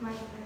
Marker.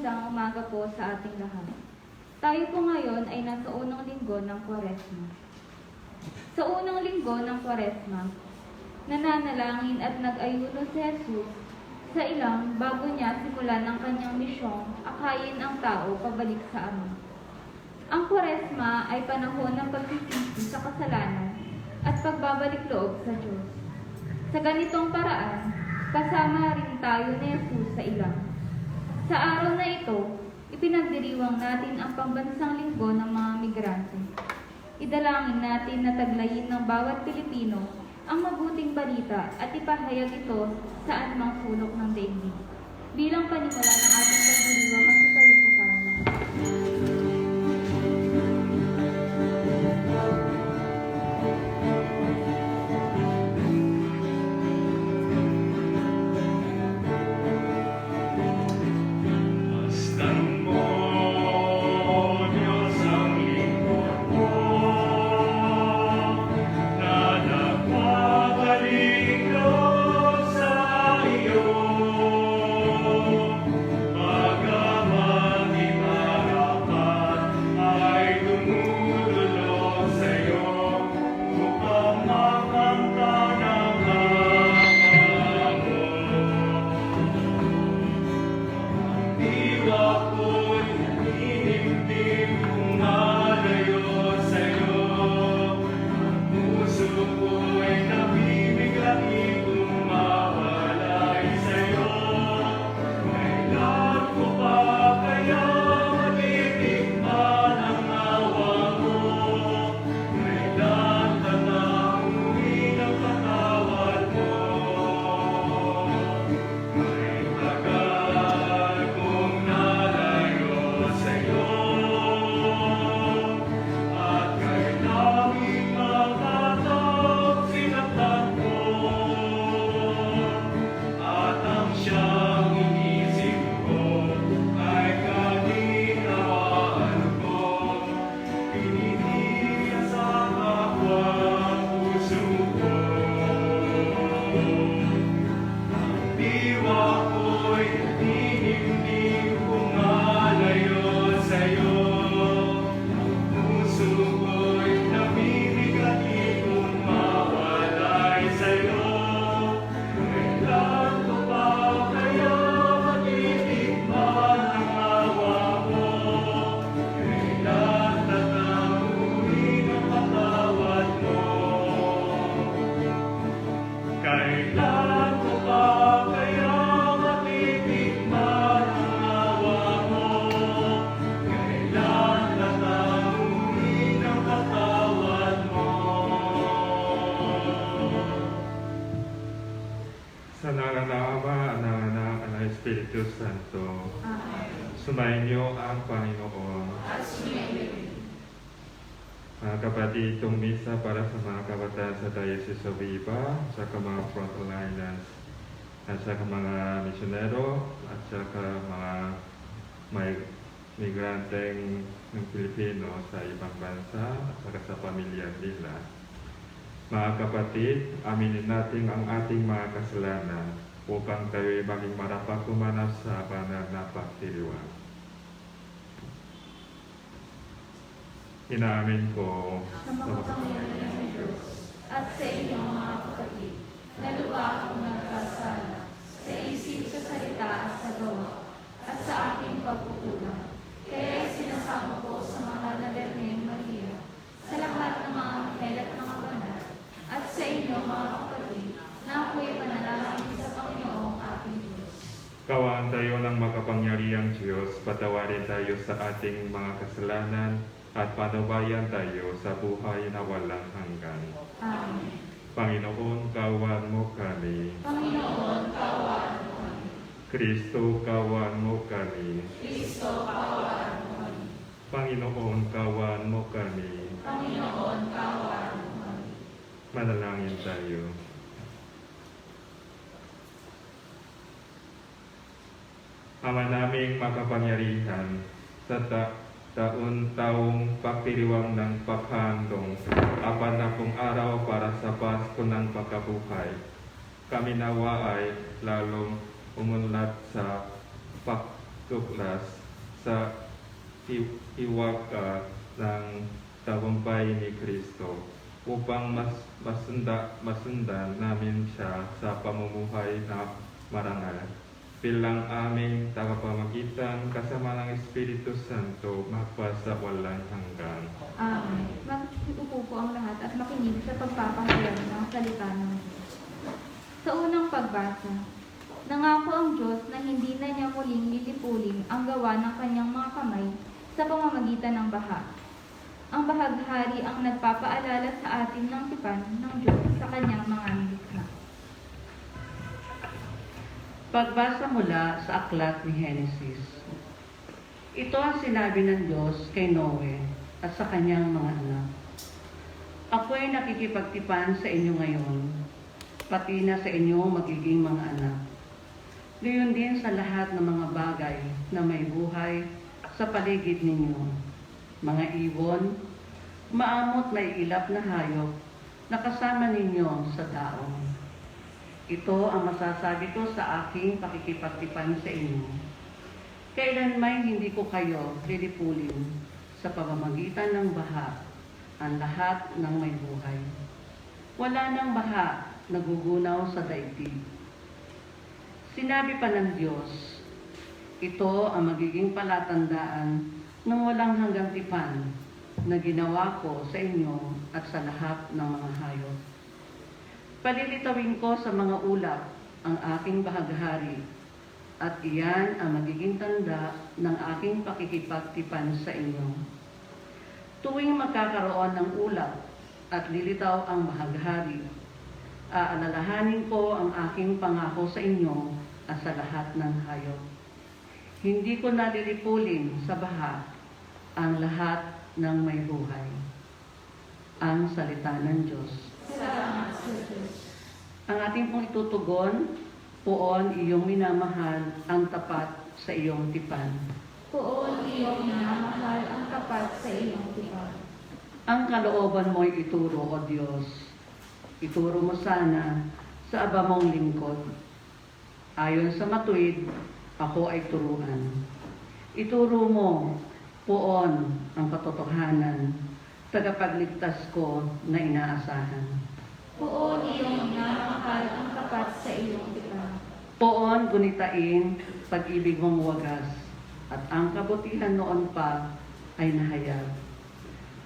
Magandang umaga po sa ating lahat. Tayo po ngayon ay nasa unang linggo ng Kwaresma. Sa unang linggo ng Kwaresma, nananalangin at nag-ayuno si Jesus sa ilang bago niya simulan ang kanyang misyong akayin ang tao pabalik sa Ama. Ang Kwaresma ay panahon ng pagsisisi sa kasalanan at pagbabalik loob sa Diyos. Sa ganitong paraan, kasama rin tayo ni Jesus sa ilang. Sa araw na ito, ipinagdiriwang natin ang pambansang linggo ng mga migrante. Idalangin natin na taglayin ng bawat Pilipino ang mabuting balita at ipahayag ito sa anumang sulok ng daigdig. Bilang panimula ng ating pagdiriwang, magtatayo po tayo lahat. Espiritu Santo. Sumainyo ang Panginoon. Mga kapatid, itong misa para sa mga kabataan sa Diocese of Iba, sa mga frontliners, at sa mga misyonero, at sa mga migranteng ng Pilipino sa ibang bansa, at sa pamilya nila. Mga kapatid, aminin natin ang ating mga kasalanan upang tayo'y maging marapakumanas sa banal na pagdiriwang. Inaamin ko sa makapangyarihan ng Diyos at sa inyong mga kapatid, na lupa akong nagkasala sa isip, sa salita at sa gawa, at sa aking pagkukulang. Kaya sinasama ko sa mga nadarneng Maria, sa lahat ng mga anghel at mga banal, at sa inyong mga kapatid, na ako'y panalangin sa Panginoong aking Diyos. Kawaan tayo ng makapangyarihang Diyos, patawarin tayo sa ating mga kasalanan, at panubayan tayo sa buhay na walang hanggan. Amen. Panginoon, kawan mo kami. Panginoon, kawan mo kami. Kristo, kawan mo kami. Kristo, kawan mo kami. Panginoon, kawan mo kami. Panginoon, kawan mo kami. Manalangin tayo. Ama naming makapangyarihan, sa taon-taong pagdiriwang ng paghandong, 40 araw para sa Pasko ng pagkabuhay, kami nawa ay lalong umunlad sa tuklas sa hiwaga ng tagumpay ni Kristo upang masundan namin siya sa pamumuhay na marangal bilang aming tagapamagitan kasama ng Espiritu Santo magpa sa walang hanggan. Amen. Mag-upo po ang lahat at makinig sa pagpapahayag ng salita ng Diyos. Sa unang pagbasa, nangako ang Diyos na hindi na niya muling lilipulin ang gawa ng kanyang mga kamay sa pamamagitan ng baha. Ang bahaghari ang nagpapaalala sa atin ng tipan ng Diyos sa kanyang mga nilikha. Pagbasa mula sa aklat ni Henesis. Ito ang sinabi ng Diyos kay Noe at sa kanyang mga anak. Ako'y nakikipagtipan sa inyo ngayon, pati na sa inyong magiging mga anak. Gayon din sa lahat ng mga bagay na may buhay sa paligid ninyo, mga ibon, maamot na ilap na hayop na kasama ninyo sa daong. Ito ang masasabi ko sa aking pakikipagtipan sa inyo. Kailanman hindi ko kayo lilipulin sa pamamagitan ng baha ang lahat ng may buhay. Wala nang baha nagugunaw sa daigdig. Sinabi pa ng Diyos, ito ang magiging palatandaan ng walang hanggang tipan na ginawa ko sa inyo at sa lahat ng mga hayop. Palilitawin ko sa mga ulap ang aking bahaghari, at iyan ang magiging tanda ng aking pakikipagtipan sa inyo. Tuwing magkakaroon ng ulap at lilitaw ang bahaghari, aalalahanin ko ang aking pangako sa inyo at sa lahat ng hayop. Hindi ko nalilipulin sa baha ang lahat ng may buhay. Ang salita ng Diyos. Salamat sa Diyos. Ang ating pong itutugon, poon iyong minamahal ang tapat sa iyong tipan. Poon iyong minamahal ang tapat sa iyong tipan. Ang kalooban mo'y ituro, O Diyos. Ituro mo sana sa aba mong lingkod. Ayon sa matuwid, ako ay turuan. Ituro mo, poon, ang katotohanan, tagapagligtas ko na inaasahan. Poon iyong minamahal ang tapat sa iyong tipan. Poon gunitain pag-ibig mong wagas, at ang kabutihan noon pa ay nahayag.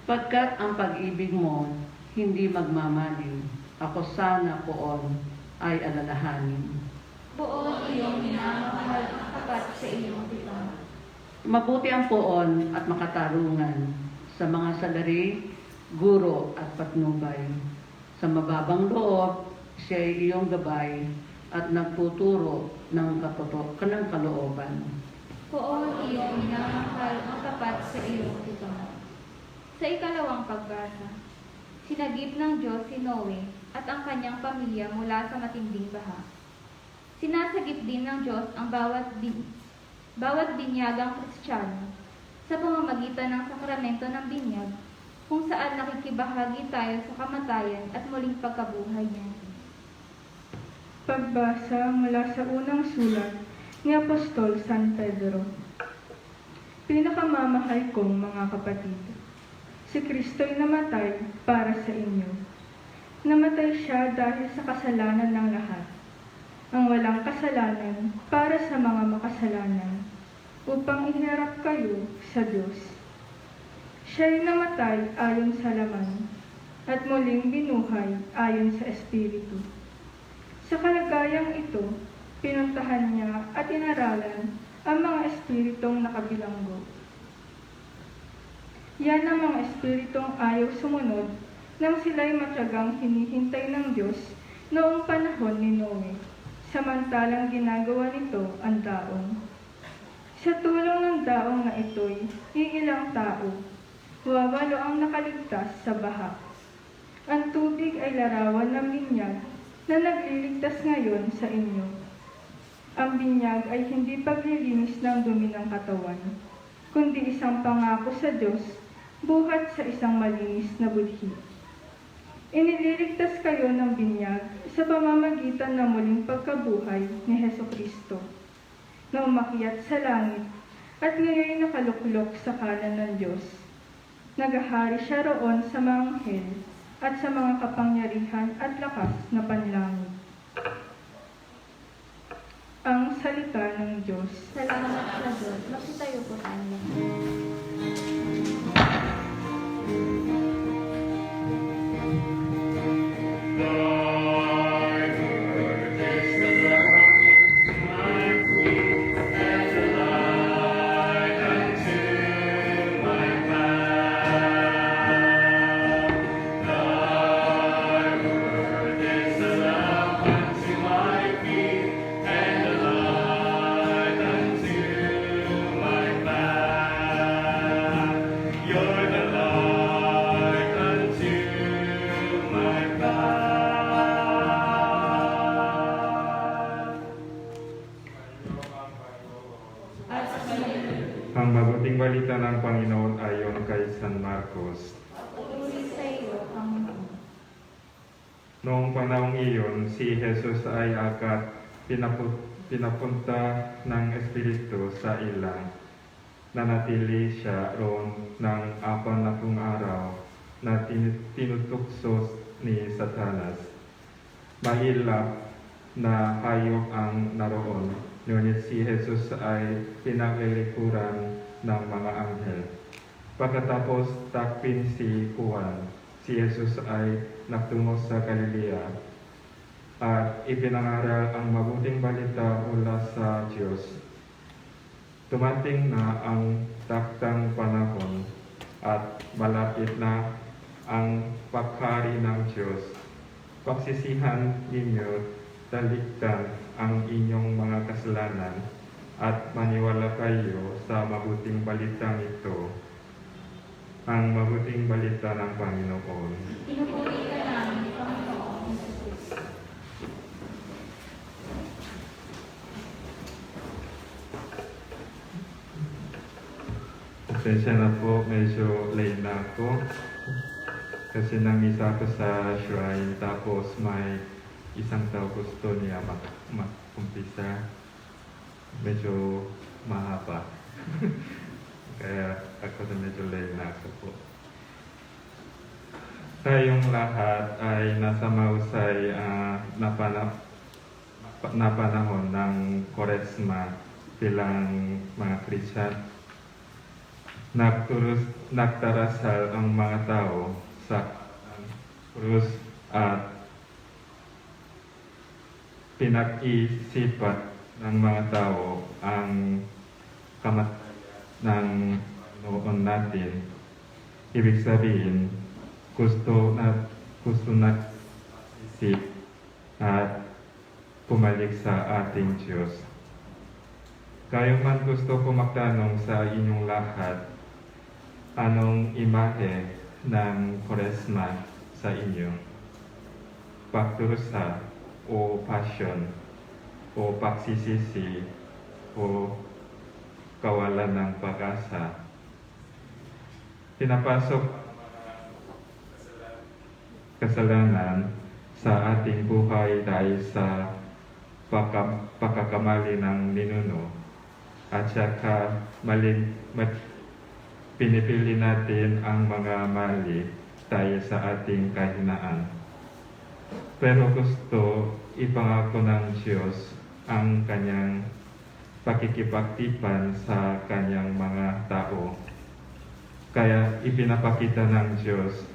Pagkat ang pag-ibig mo hindi magmamaliw, ako sana poon ay alalahanin. Poon iyong minamahal ang tapat sa iyong tipan. Mabuti ang poon at makatarungan sa mga salari, guro at patnubay. Sa mababang loob, siya ay iyong gabay at nagtuturo ng kalooban. Poon iyong minamahal ang tapat sa iyong tipan. Sa ikalawang pagbasa, sinagip ng Diyos si Noe at ang kanyang pamilya mula sa matinding baha. Sinasagip din ng Diyos ang bawat binyagang Kristiyano sa pamamagitan ng sakramento ng binyag, kung saan nakikibahagi tayo sa kamatayan at muling pagkabuhay niya. Pagbasa mula sa unang sulat ni Apostol San Pedro. Pinakamamahal kong mga kapatid, si Kristo'y namatay para sa inyo. Namatay siya dahil sa kasalanan ng lahat, ang walang kasalanan para sa mga makasalanan, upang iharap kayo sa Diyos. Siya'y namatay ayon sa laman, at muling binuhay ayon sa Espiritu. Sa kalagayang ito, pinuntahan niya at inaralan ang mga espiritong nakabilanggo. Yan ang mga espiritong ayaw sumunod nang sila'y matyagang hinihintay ng Diyos noong panahon ni Noe, samantalang ginagawa nito ang daong. Sa tulong ng daong na ito'y iilang tao, 8 ang nakaligtas sa baha. Ang tubig ay larawan ng binyag na nagliligtas ngayon sa inyo. Ang binyag ay hindi paglilinis ng dumi ng katawan, kundi isang pangako sa Diyos buhat sa isang malinis na budhi. Inililigtas kayo ng binyag sa pamamagitan ng muling pagkabuhay ni Hesukristo, na umakyat sa langit at ngayon nakaluklok sa kanan ng Diyos. Naghahari siya roon sa mga anghel at sa mga kapangyarihan at lakas na panlangit. Ang salita ng Diyos. Salamat sa Diyos. Magsitayo po tayo lahat. Ang mabuting balita ng Panginoon ayon kay San Marcos. Puri sa iyo, Panginoon. Noong panahong iyon, si Jesus ay agad pinapunta ng Espiritu sa ilang. Nanatili siya roon ng 40 araw na tinutukso ni Satanas. Mahilap na hayop ang naroon, ngunit si Jesus ay pinanglilikuran ng mga anghel. Pagkatapos takpin si Juan, si Jesus ay nagtungo sa Galilea at ipinangaral ang mabuting balita mula sa Diyos. Dumating na ang taktang panahon at malapit na ang paghari ng Diyos. Pagsisihan ninyo, talikdan ang inyong mga kasalanan at maniwala kayo sa mabuting balitang ito, ang mabuting balita ng Panginoon. Pinupuri ka namin, Panginoon Jesus. Pasensya na po, medyo late na ako. Kasi namisa ako sa shrine, tapos may isang tao gusto niya mag-umpisa. Medyo mahaba. Kaya ako na medyo late na ako po. Tayong lahat ay nasa mahusay na panahon ng Koresma bilang mga Christian. Nagdarasal ang mga tao sa krus at pinag-isipan ng mga tao ang kamatayan ng Panginoon natin. Ibig sabihin, gusto na isip at pumalik sa ating Diyos. Kayo man gusto ko magtanong sa inyong lahat, anong imahe ng Koresma sa inyo? Pagdurusa o passion o pagsisisi o kawalan ng pag-asa? Pinapasok kasalanan sa ating buhay dahil sa pagkakamali ng ninuno at saka pinipili natin ang mga mali dahil sa ating kahinaan. Pero gusto ipangako ng Diyos ang kanyang pakikipagtipan sa kanyang mga tao. Kaya ipinapakita ng Diyos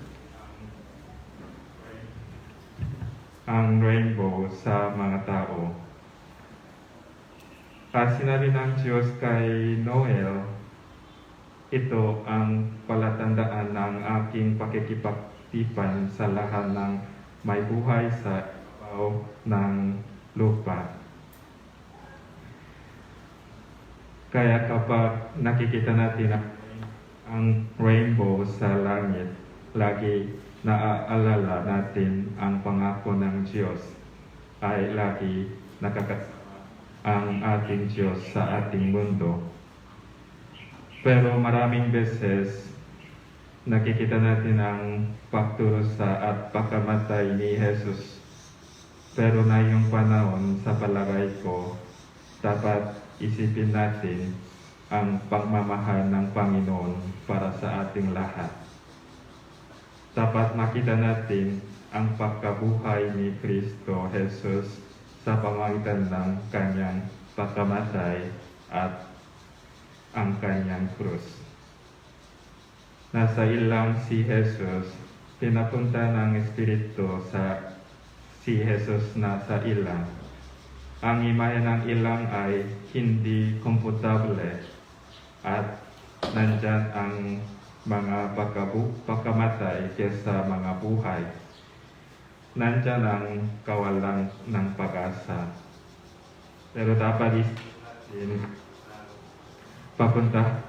ang rainbow sa mga tao. At sinabi ng Diyos kay Noel, ito ang palatandaan ng aking pakikipagtipan sa lahat ng may buhay sa ibabaw ng lupa. Kaya kapag nakikita natin ang rainbow sa langit, lagi naaalala natin ang pangako ng Diyos ay lagi nakakasama ang ating Diyos sa ating mundo. Pero maraming beses nakikita natin ang pagdurusa at pagkamatay ni Jesus. Pero na yung panahon, sa palagay ko, dapat isipin natin ang pagmamahal ng Panginoon para sa ating lahat. Dapat makita natin ang pagkabuhay ni Kristo Jesus sa pamamagitan ng kanyang pagkamatay at ang kanyang krus. Nasa ilang si Jesus, pinapunta ng Espiritu si Jesus na sa ilang. Ang imahe ng ilang ay hindi komportable at nandyan ang mga pagkamatay kesa mga buhay. Nandyan ang kawalan ng pag-asa. Pero dapat din papunta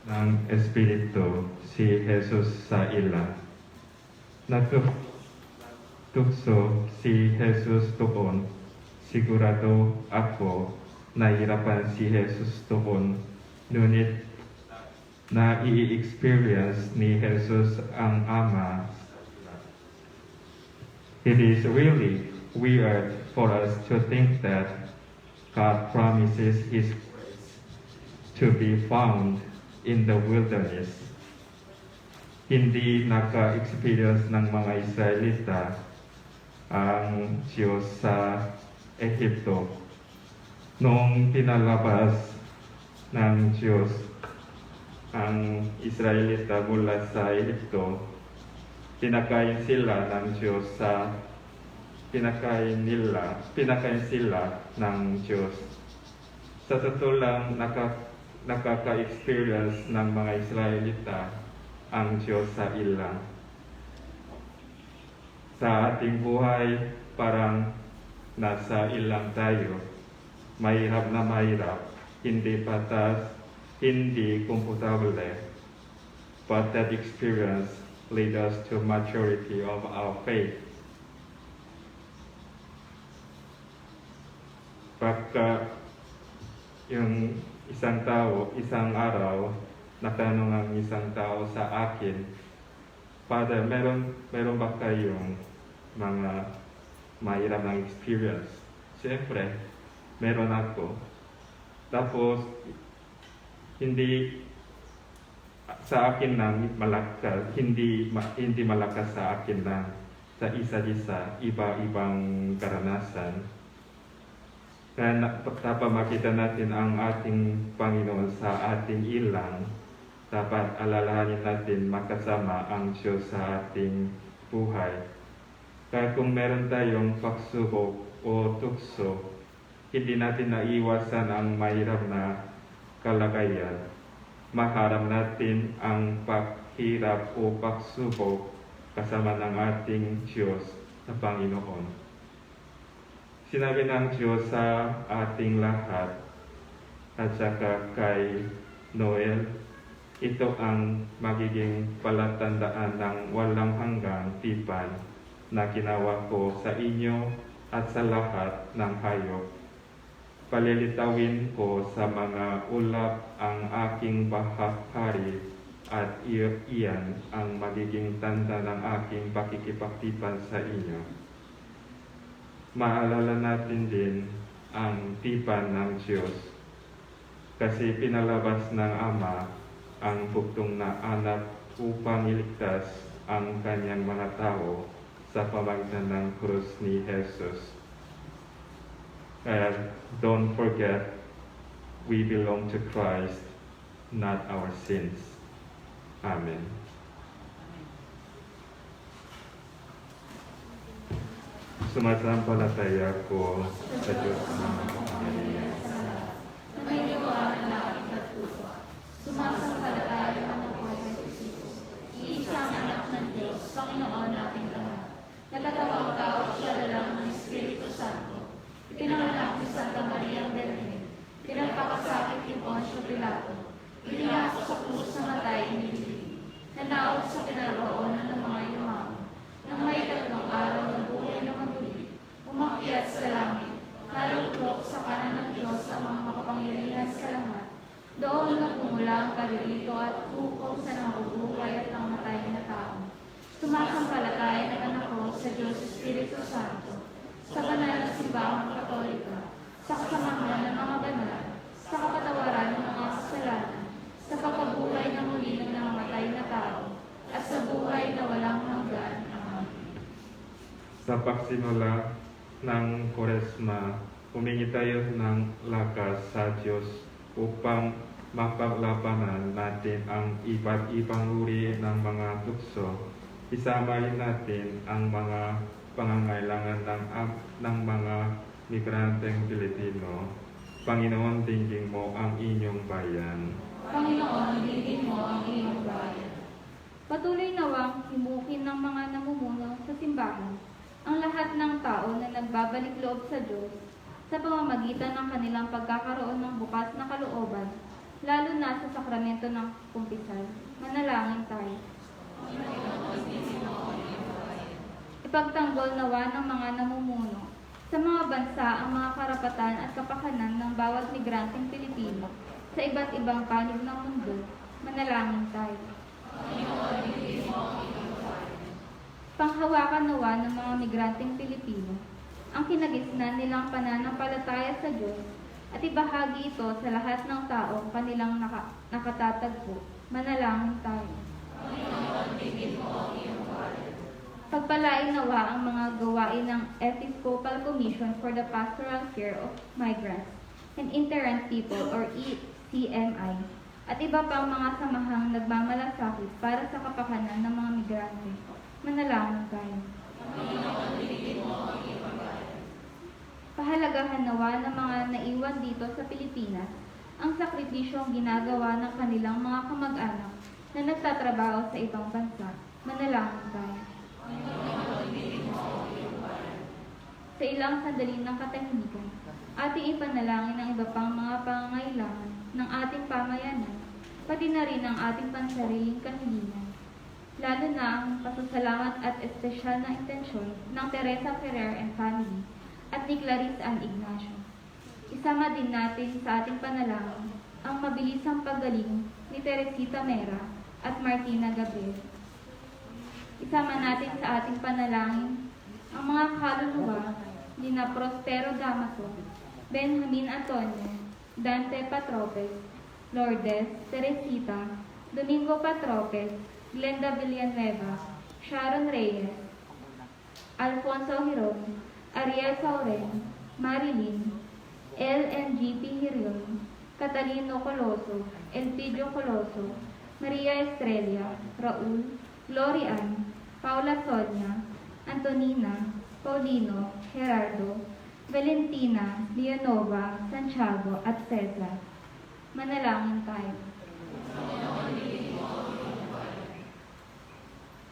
ng Espiritu si Jesus sa ilang. Tukso si Jesus doon, sigurado ako nahirapan si Jesus doon, ngunit na i-experience ni Jesus ang Ama. It is really weird for us to think that God promises His grace to be found in the wilderness. Hindi naka-experience ng mga Israelita ang Diyos sa Ehipto. Noong pinalabas ng Diyos ang Israelita mula sa Ehipto, pinakain sila ng Diyos pinakain sila ng Diyos. Sa totoo lang, nakaka-experience ng mga Israelita ang Diyos sa ilang. Sa ating buhay, parang nasa ilang tayo. Mahirap na mahirap, hindi patas, hindi komportable. But that experience leads us to maturity of our faith. Pagka yung isang araw, natanong ang isang tao sa akin, Father, meron ba kayong mga mahirap na experience? Siyempre, meron ako. Tapos, hindi sa akin lang malakas, hindi malakas sa akin lang, sa isa-isa, iba-ibang karanasan. Kaya dapat makita natin ang ating Panginoon sa ating ilang. Dapat alalahanin natin makasama ang Diyos sa ating buhay. Kaya kung meron tayong pagsubok o tukso, hindi natin naiwasan ang mahirap na kalagayan. Maharap natin ang paghirap o pagsubok kasama ng ating Diyos na Panginoon. Sinabi ng Diyos sa ating lahat at saka kay Noel, ito ang magiging palatandaan ng walang hanggang tipan na ginawa ko sa inyo at sa lahat ng hayop. Palilitawin ko sa mga ulap ang aking bahagkari at iyan ang magiging tanda ng aking pakikipagtipan sa inyo. Maalala natin din ang tipan ng Diyos kasi pinalabas ng Ama ang buktong na anak upang iligtas ang kanyang mga tao sa pamamagitan ng krus ni Jesus. And don't forget, we belong to Christ, not our sins. Amen. Sumasampalataya ko sa Diyos na makapangyarihan. Naniniwala na at puso. Sumasampalataya ako kay Jesus, iisang anak ng Diyos, Panginoon nating lahat. Nagkatawang tao siya dalang ng Espiritu Santo. Ipinanganak ni Santa Maria Virgen. Pinagpakasakit ni Poncio Pilato. Inihaso sa krus na matay inibig. Nanaog sa kinaroonan ng mga yumaman. Nang may 3 araw ng buhay na maguli, umakyat sa langit, naluklok sa kanan ng Diyos ang mga makapangyarihan sa lahat. Doon nagmumula ang kalilito at hukom sa nabubuhay at namatay na tao. Sumasampalataya naman ako sa Diyos Espiritu Santo, sa banal na simbahang Katolika, sa kasamahan ng mga banal, sa kapatawaran ng mga kasalanan, pagsimula ng Koresma, humingi tayo ng lakas sa Diyos upang mapaglabanan natin ang iba't ibang uri ng mga tukso. Isamahin natin ang mga pangangailangan ng mga migranteng Pilipino. Panginoon, dinggin mo ang inyong bayan. Panginoon, dinggin mo ang iyong bayan. Patuloy nawang himukin ng mga namumuno sa simbahan ang lahat ng tao na nagbabalik loob sa Diyos sa pamamagitan ng kanilang pagkakaroon ng bukas na kalooban, lalo na sa sakramento ng kumpisal. Manalangin tayo. Ipagtanggol nawa ng mga namumuno sa mga bansa ang mga karapatan at kapakanan ng bawat migranteng Pilipino sa iba't ibang panig ng mundo. Manalangin tayo. Panghawakan nawa ng mga migranteng Pilipino ang kinagisnan nilang pananampalataya sa Diyos at ibahagi ito sa lahat ng tao kanilang nakatatagpo. Manalangin tayo. Pagpalain nawa ang mga gawain ng Episcopal Commission for the Pastoral Care of Migrants and Interrent People or ECMI at iba pang mga samahang nagmamalasakit para sa kapakanan ng mga migrante. Manalangin tayo. Pahalagahan nawa ng mga naiwan dito sa Pilipinas ang sakripisyong ginagawa ng kanilang mga kamag-anak na nagtatrabaho sa ibang bansa. Manalangin tayo. Sa ilang sandali ng katahimikan, ating ipanalangin ang iba pang mga pangangailangan ng ating pamayanan, pati na rin ang ating pansariling kahilingan, lalo na ang pasasalamat at espesyal na intensyon ng Teresa Ferrer and family at ni Clarice Ann Ignacio. Isama din natin sa ating panalangin ang mabilisang paggaling ni Teresita Mera at Martina Gabriel. Isama natin sa ating panalangin ang mga kaluluwa ni na Prospero Damaso, Benjamin Antonio, Dante Patropes, Lourdes, Teresita, Domingo Patropes, Glenda Villanueva, Sharon Reyes, Alfonso Hiron, Ariel Sauren, Marilyn, LNGP Hirion, Catalino Coloso, Elpidio Coloso, Maria Estrella, Raul, Glorian, Paula Sonia, Antonina, Paulino, Gerardo, Valentina, Leonova, Santiago, at Cesar. Manalangin tayo.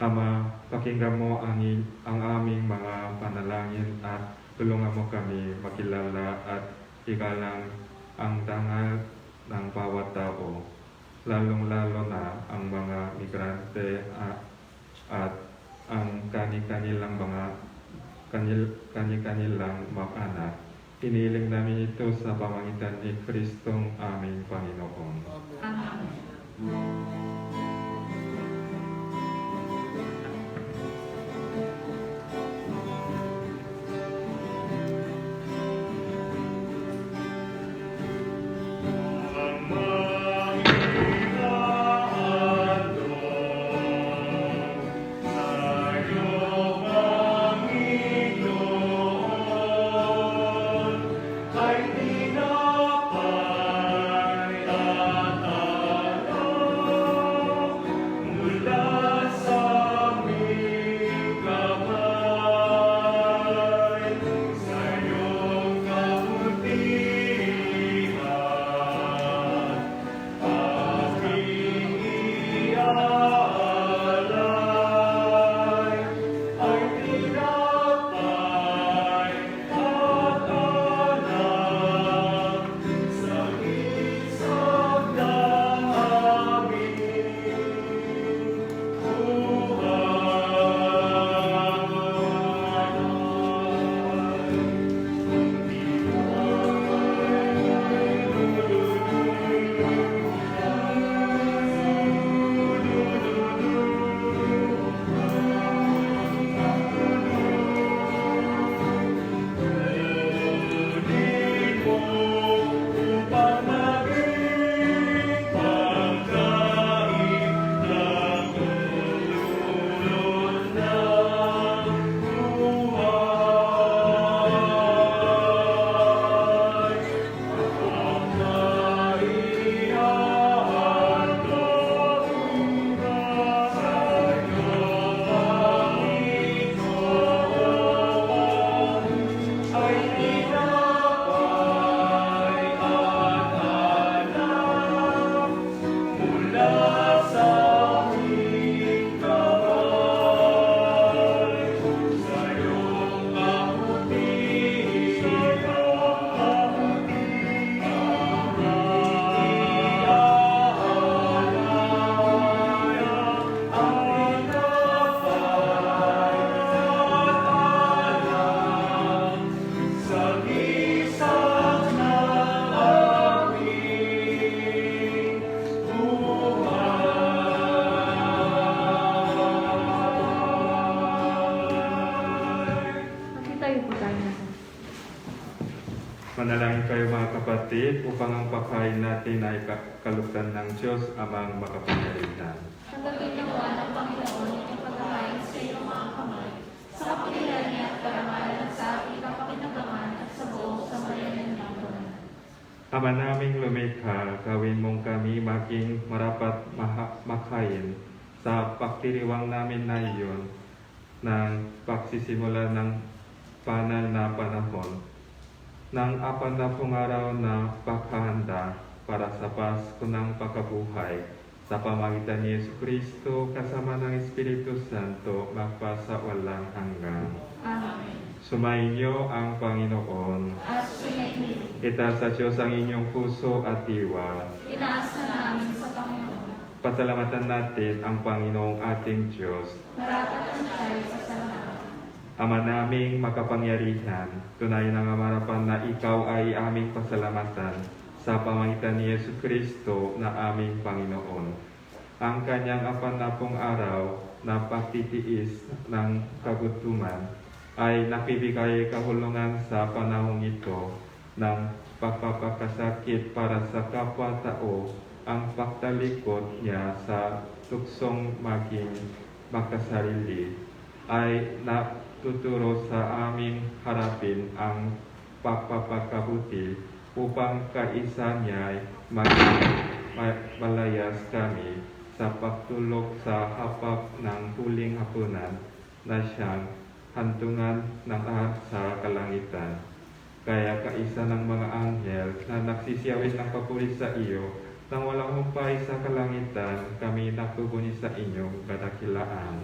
Ama, pakinggan mo ang aming mga panalangin at tulungan mo kami makilala at igalang ang dangal ng bawat tao, lalong-lalo na ang mga migrante at ang kani-kanilang mga anak. Iniling namin ito sa pamamagitan ni Kristong aming Panginoon. Amen. Manalangin kayo mga kapatid upang ang pagkain natin ay kalugdan ng Diyos amang makapangyarihan. Tanggapin nawa ng Panginoon yung pagkain sa iyong mga kamay, sa kapilihan niya at karamahan sa ating kapakinagaman at sa buong sambayanan ng Tuhan. Ama naming lumikha, gawin mong kami maging marapat makain sa pagtiriwang namin na iyon ng pagsisimula ng banal na panahon ng apat na pung araw na paghahanda para sa Pasko ng pagkabuhay sa pamagitan ni Yesu Kristo kasama ng Espiritu Santo magpasa walang hanggan. Amen. Sumainyo ang Panginoon. At sumainyo, Itaas sa Diyos ang inyong puso at diwa. inaasa namin sa Panginoon. Pasalamatan natin ang Panginoong ating Diyos. Marapat ang tayo sa lahat. Ama naming makapangyarihan, tunay na nga marapan na ikaw ay aming pasalamatan sa pamagitan ni Yesu Kristo na aming Panginoon. Ang kanyang apanapong araw na pagtitiis ng kagutuman ay nakibigay kahulungan sa panahong ito ng pagpapakasakit para sa kapwa-tao. Ang pagtalikod niya sa tuksong maging makasarili ay natuturo sa aming harapin ang pagpapakabuti upang kaisa niya ay maging malayas kami sa pagtulog sa hapag ng huling hapunan na siyang hantungan ng lahat sa kalangitan. Kaya kaisa ng mga anghel na nagsisiyawis ng papuri sa iyo, nang walang humpay sa kalangitan, kami nakubuni sa inyong kadakilaan.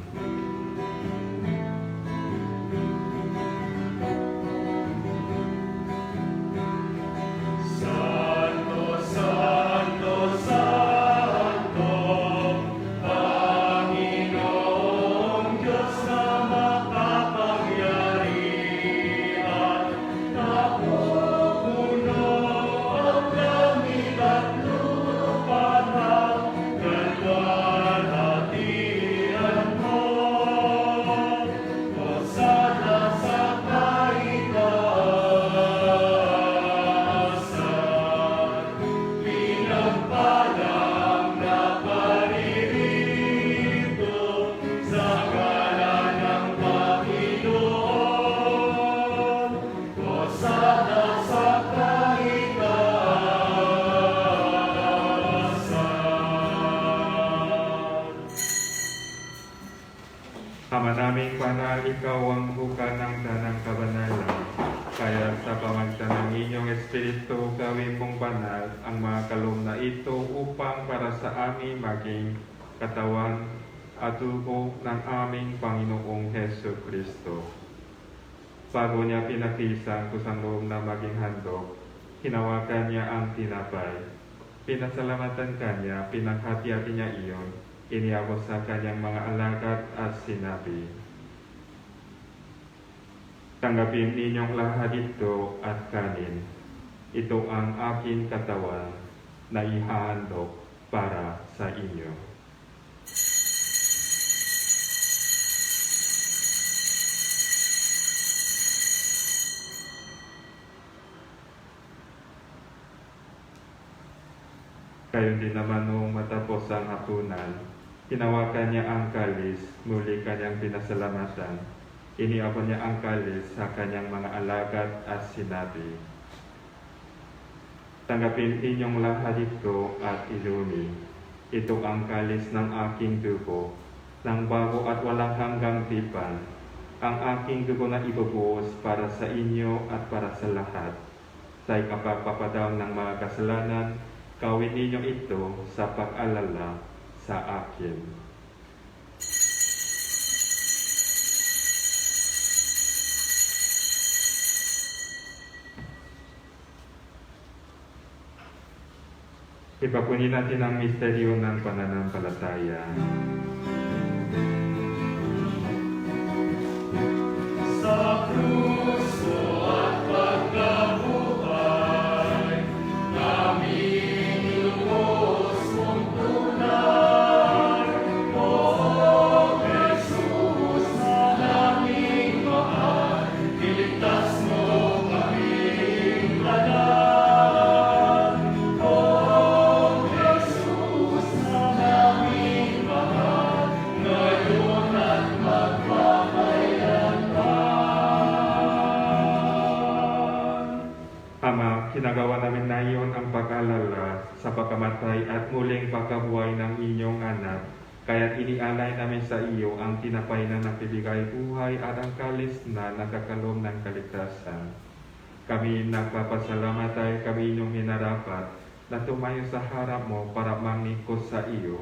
Ama naming banal, ikaw ang buka ng danang kabanalan. Kaya sa pamagitan ng inyong Espiritu, gawin mong banal ang mga kaloob na ito upang para sa amin maging katawan at dugo ng aming Panginoong Heso Kristo. Bago niya pinakisan kusang loob na maging handog, hinawakan niya ang tinapay. Pinasalamatan kanya, pinaghati-hati niya iyon, iniabot sa kanyang mga alagad at sinabi, "Tanggapin ninyong lahat ito at kanin. Ito ang aking katawan na ihahandog para sa inyo." Gayon din naman noong matapos ang hapunan, hinawakan niya ang kalis, muli kanyang pinasalamatan. Iniabot niya ang kalis sa kanyang mga alagad at sinabi, "Tanggapin inyong lahat ito at inumin. Ito ang kalis ng aking dugo, ng bago at walang hanggang tipan. Ang aking dugo na ibubuhos para sa inyo at para sa lahat. Sa ikapagpapadam ng mga kasalanan, gawin ninyo ito sa pag-alala sa akin." Ipapunin natin ang misteryo ng pananampalataya. Sa kruso at pagkabuhay, aming ilubos mong tunay. O Jesus, na aming mahal, iligtas mo kaming lahat. Ama, ginagawa namin na iyon ang pag-alala sa pagkamatay at muling pagkabuhay ng inyong anak. Kaya't inialay namin sa iyo ang tinapay na nagbibigay buhay at ang kalis na nagkakalom ng kaligtasan. Kami nagpapasalamat dahil kami inyong minarapat na tumayo sa harap mo para manglingkod sa iyo.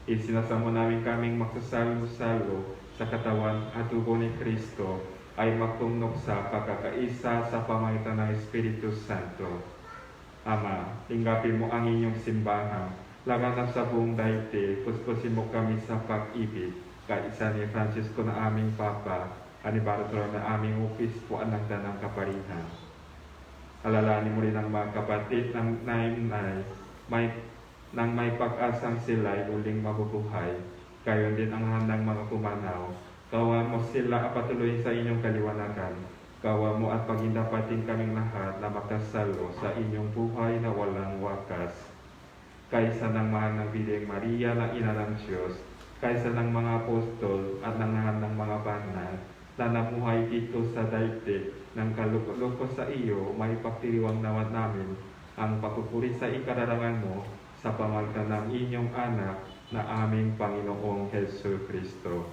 Isinasamo namin kaming magsasalo-salo sa katawan at dugo ni Kristo ay magtunok sa pagkakaisa sa pamagitan ng Espiritu Santo. Ama, tinggapin mo ang inyong simbahan, laganap sa buong daigdig, puspusin mo kami sa pag-ibig, kaisa ni Francisco na aming Papa, ni Bartolome na aming Obispo at nagdanang kaparihan. Alalahanin mo rin ang mga kapatid ng naimnay, nang may pag-asang sila'y uling mabubuhay, gayon din ang handang mga pumanaw. Kawa mo sila patuloy sa inyong kaliwanagan. Kawa mo at pagindapating kaming lahat na makasalo sa inyong buhay na walang wakas. Kaysa ng mahal ng Birheng Maria na Ina ng Diyos, kaysa ng mga apostol at ng lahat ng mga banal na namuhay dito sa daigdig ng kalukot sa iyo, may pagtiriwang nawat namin ang pagpupuri sa ikararangan mo sa pamagitan ng inyong anak na aming Panginoong Hesus Kristo.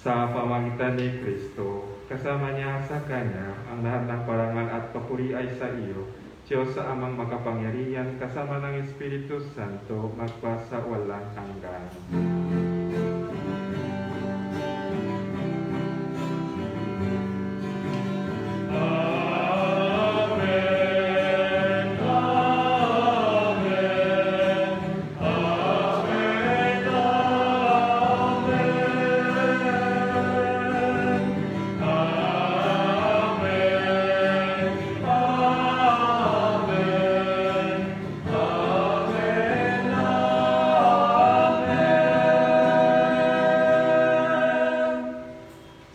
Sa pamagitan ni Kristo, kasama niya sa Kanya, ang lahat ng parangal at papuri ay sa iyo, Diyos sa Amang makapangyarihan, kasama ng Espiritu Santo, magpa sa walang hanggan.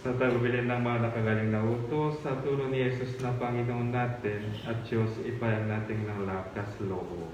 Sa tagubilin ng mga nakagaling na utos, sa turo ni Jesus na Panginoon natin at Diyos, ipayag natin ng lakas loob.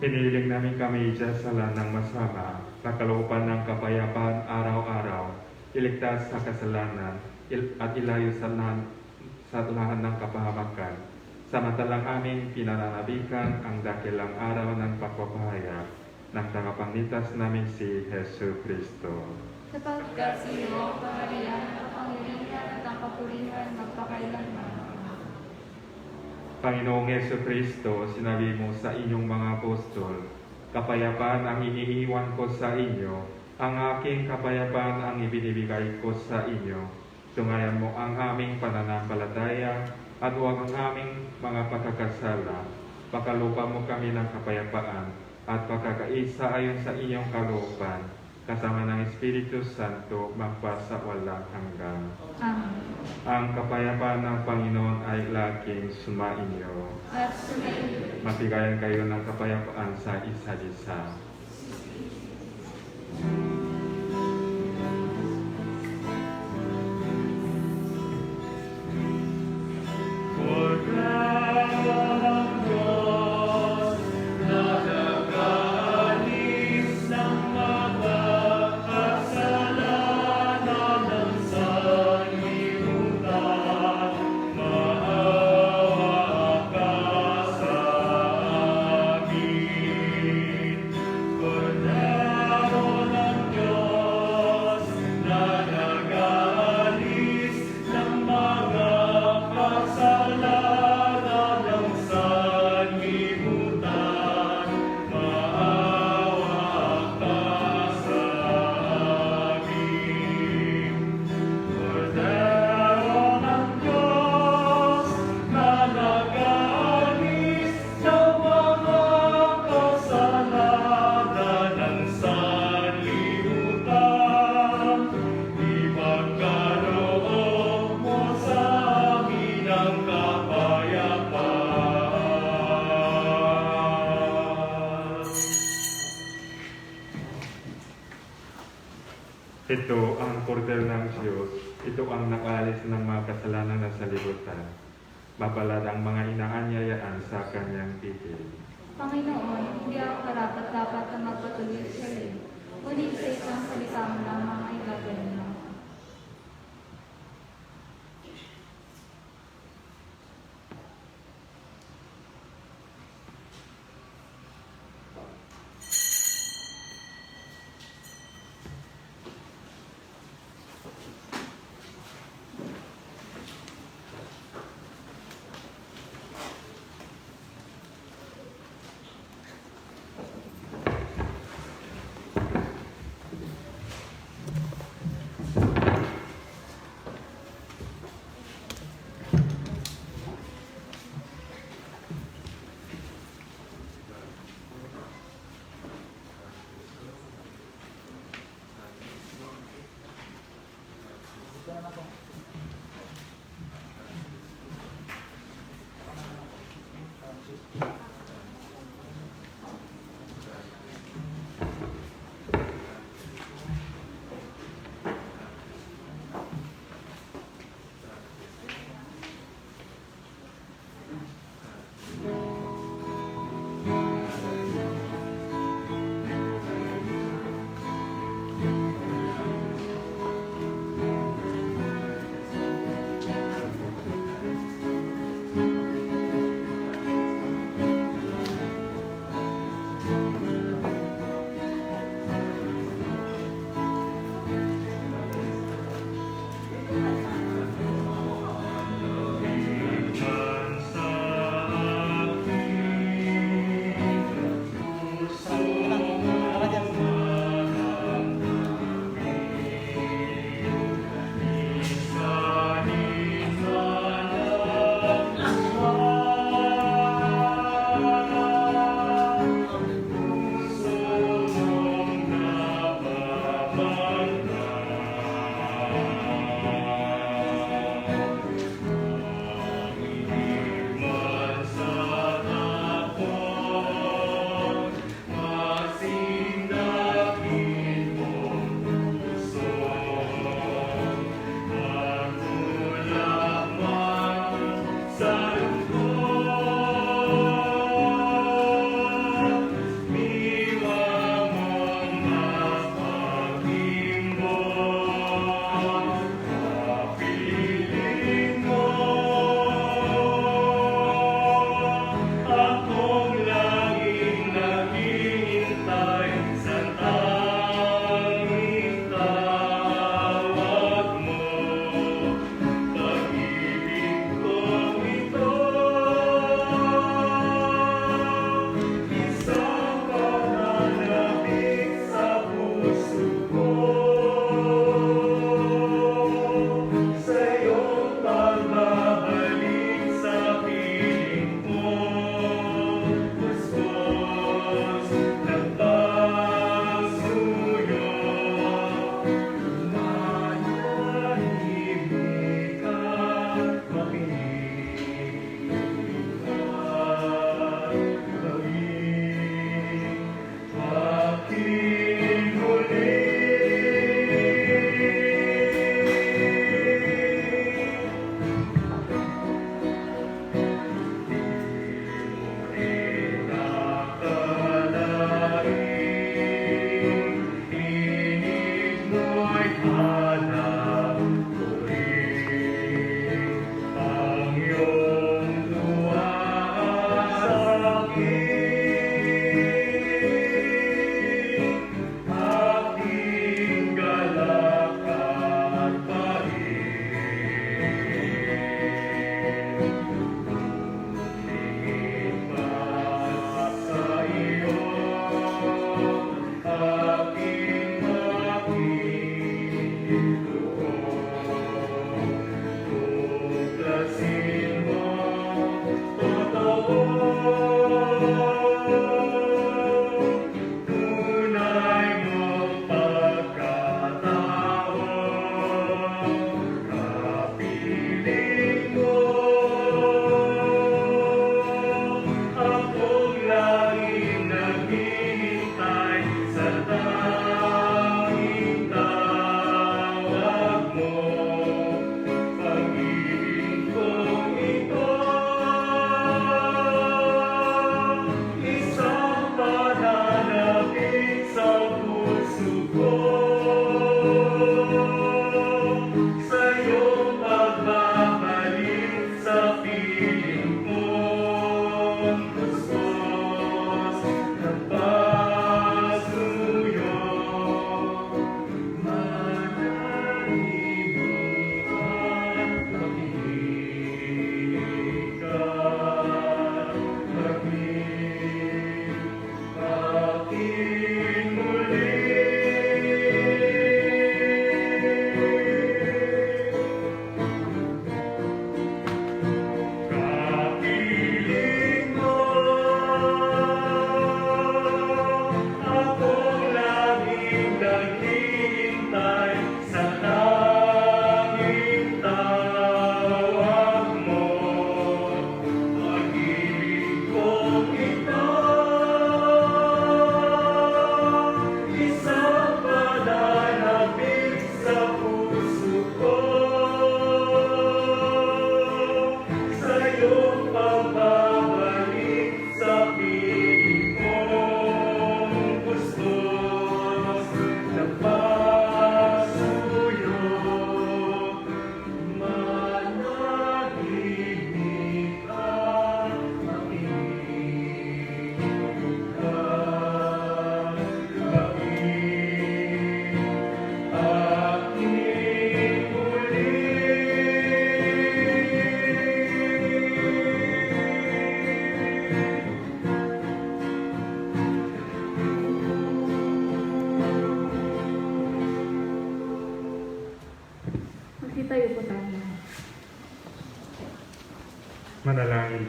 Piniling namin kami isasalan ng masama, nakalooban ng kapayapaan araw-araw, iligtas sa kasalanan, at ilayo sa lahat ng kapahamakan, Samantalang aming pinananabikan ang dakilang araw ng pagpapahayag ng tagapagligtas namin si Hesu Kristo. Sapagkat iyo ang pangyarihan, ang kapangyarihan at ang kapurihan magpakailanman. Panginoong Hesu Kristo, sinabi mo sa inyong mga apostol, kapayapaan ang iniiwan ko sa inyo, ang aking kapayapaan ang ibinibigay ko sa inyo. Tungayan mo ang aming pananampalataya at huwag ang aming mga pagkakasala. Pakalupa mo kami ng kapayapaan at pagkakaisa ayon sa inyong kalooban, kasama ng Espiritu Santo magpasa walang hanggan. Amen. Ang kapayapaan ng Panginoon ay laging sumainyo. At sumayin. Mabigayan kayo ng kapayapaan sa isa't isa. Ito ang kordero ng Diyos. Ito ang nakalis ng mga kasalanan ng salibutan. Mapalad ang mga inaanyayaan sa kanyang titil. Panginoon, hindi ako karapat-dapat na magpatuloy sa iyo. Ngunit sa isang salita mo lamang ay gagawin mo.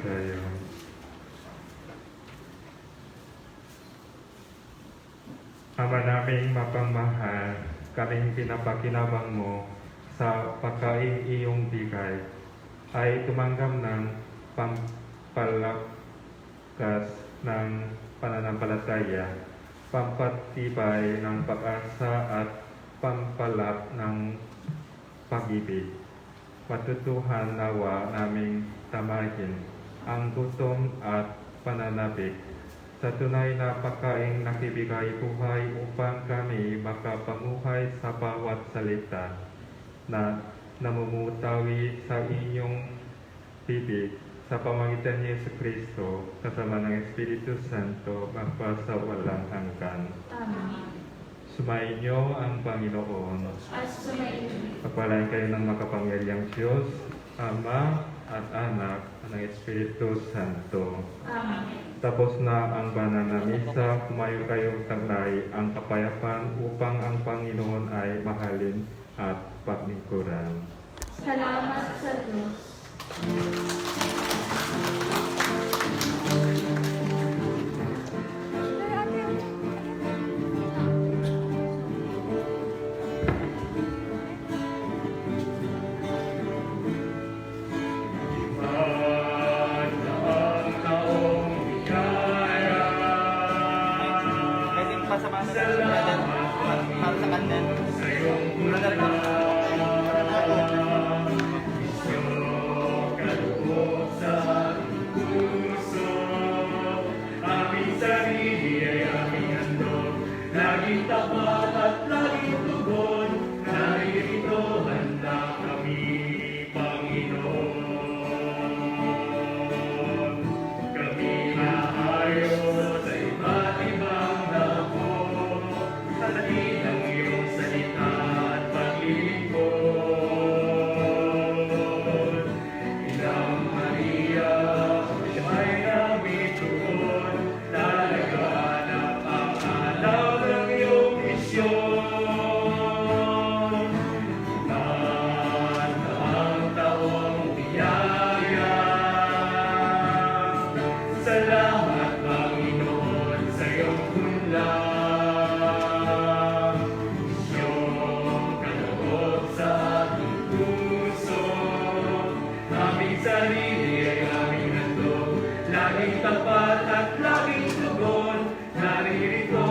tayo. Ama naming mapagmahal, kaming pinapakinabang mo sa pagkain iyong bigay ay tumanggap ng pampalakas ng pananampalataya, pampatibay ng pag-asa at pampalap ng pag-ibig. Patutuhan nawa naming tamahin ang gutom at pananabik sa tunay na pagkain nakibigay buhay upang kami makapamuhay sa bawat salita na namumutawi sa inyong bibig sa pamagitan ni Yesu Kristo kasama ng Espiritu Santo magpasawalang hanggan. Amen. Sumainyo ang Panginoon. At sumainyo. Pagpalain kayo ng makapangyarihang Diyos, Ama at Anak at ng Espiritu Santo. Amen. Tapos na ang banal na misa, kumayo kayong taglay ang kapayapaan upang ang Panginoon ay mahalin at paglingkuran. Salamat sa Diyos. Laging tapat at laging tugon, naririto handa kami, Panginoon. Kami aayo sa iba't ibang dako, sa lahat ng iyong salita at paglilingkod. Inang Maria, siya'y namituon, nalaganap ang alaw ng iyong misyon. Ilan ang taong biyaya. Salamat, Panginoon, sa iyong kunlang. Iyong kaloob sa ating puso. Aming sarili ay aming handog, laging tapat at laging tugon, naririto